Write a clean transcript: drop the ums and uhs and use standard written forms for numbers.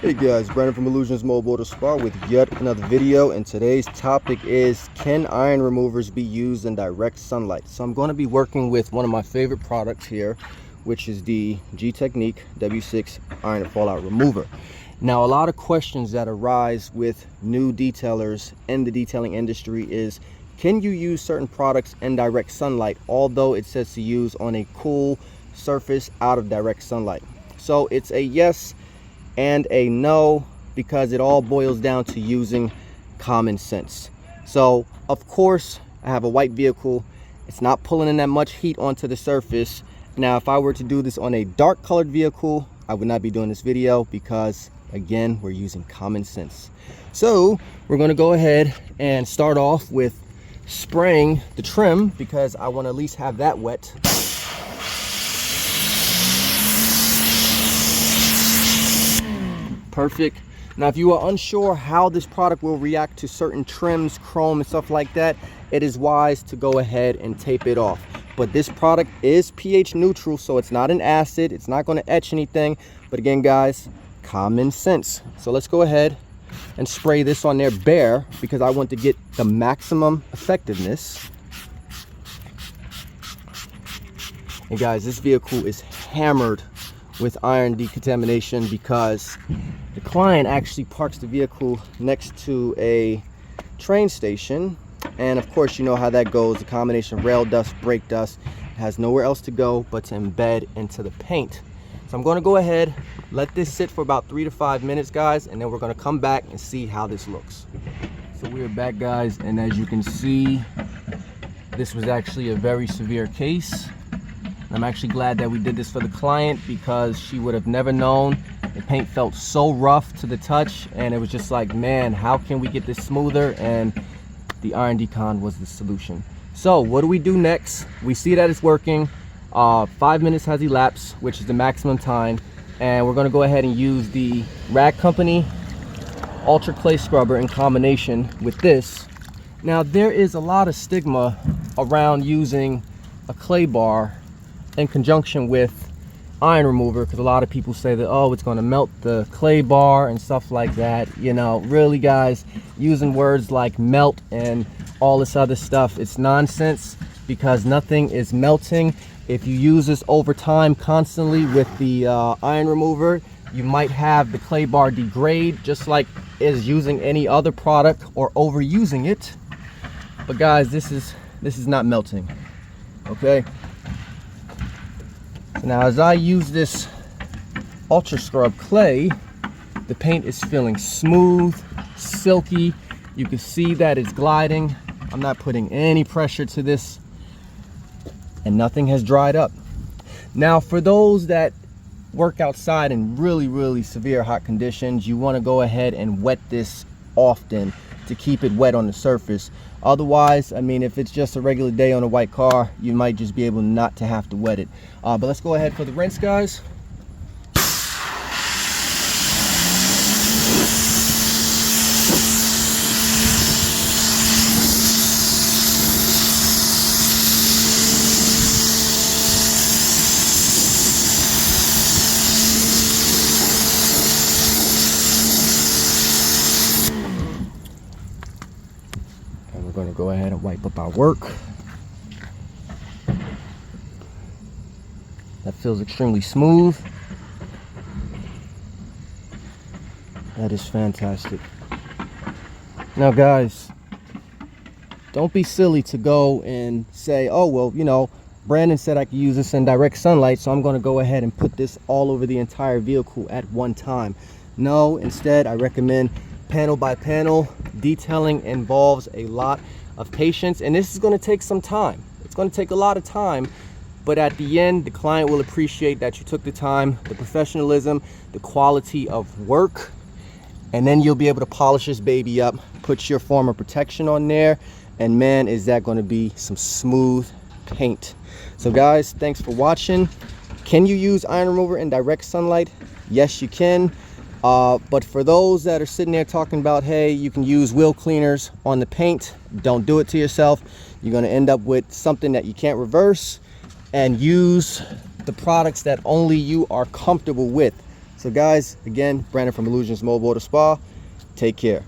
Hey guys, Brandon from Illusions Mobile Auto Spa with yet another video, and today's topic is, can iron removers be used in direct sunlight? So I'm going to be working with one of my favorite products here, which is the Gtechniq W6 iron fallout remover. Now, a lot of questions that arise with new detailers in the detailing industry is, can you use certain products in direct sunlight, although it says to use on a cool surface out of direct sunlight? So it's a yes and a no, because it all boils down to using common sense. So of course, I have a white vehicle, it's not pulling in that much heat onto the surface. Now if I were to do this on a dark colored vehicle, I would not be doing this video, because again, we're using common sense. So we're going to go ahead and start off with spraying the trim, because I want to at least have that wet. Perfect. Now if you are unsure how this product will react to certain trims, chrome and stuff like that, it is wise to go ahead and tape it off. But this product is pH neutral, so it's not an acid, it's not going to etch anything. But again guys, common sense. So let's go ahead and spray this on there bare, because I want to get the maximum effectiveness. And guys, this vehicle is hammered with iron decontamination, because the client actually parks the vehicle next to a train station, and of course you know how that goes. The combination of rail dust, brake dust, has nowhere else to go but to embed into the paint. So I'm going to go ahead, let this sit for about 3 to 5 minutes guys, and then we're going to come back and see how this looks. So we are back guys, and as you can see, this was actually a very severe case. I'm actually glad that we did this for the client, because she would have never known. The paint felt so rough to the touch, and it was just like, man, how can we get this smoother? And the iron decon was the solution. So what do we do next? We see that it's working. 5 minutes has elapsed, which is the maximum time, and we're going to go ahead and use the Rag Company Ultra Clay Scrubber in combination with this. Now there is a lot of stigma around using a clay bar in conjunction with iron remover, because a lot of people say that, oh, it's going to melt the clay bar and stuff like that. You know, really guys, using words like melt and all this other stuff, it's nonsense, because nothing is melting. If you use this over time constantly with the iron remover, you might have the clay bar degrade, just like is using any other product or overusing it. But guys, this is not melting. Okay, now as I use this Ultra Scrub Clay, the paint is feeling smooth, silky. You can see that it's gliding. I'm not putting any pressure to this, and nothing has dried up. Now for those that work outside in really severe hot conditions, you want to go ahead and wet this often to keep it wet on the surface. Otherwise, I mean, if it's just a regular day on a white car, you might just be able not to have to wet it. But let's go ahead for the rinse guys. We're going to go ahead and wipe up our work. That feels extremely smooth. That is fantastic. Now guys, don't be silly to go and say, oh well, you know, Brandon said I could use this in direct sunlight, so I'm going to go ahead and put this all over the entire vehicle at one time. No, instead I recommend panel by panel. Detailing involves a lot of patience, and this is going to take some time. It's going to take a lot of time, but at the end, the client will appreciate that you took the time, the professionalism, the quality of work, and then you'll be able to polish this baby up, put your form of protection on there, and man, is that going to be some smooth paint. So guys, thanks for watching. Can you use iron remover in direct sunlight? Yes, you can. But for those that are sitting there talking about, hey, you can use wheel cleaners on the paint, don't do it to yourself. You're going to end up with something that you can't reverse, and use the products that only you are comfortable with. So guys, again, Brandon from Illusions Mobile Auto Spa. Take care.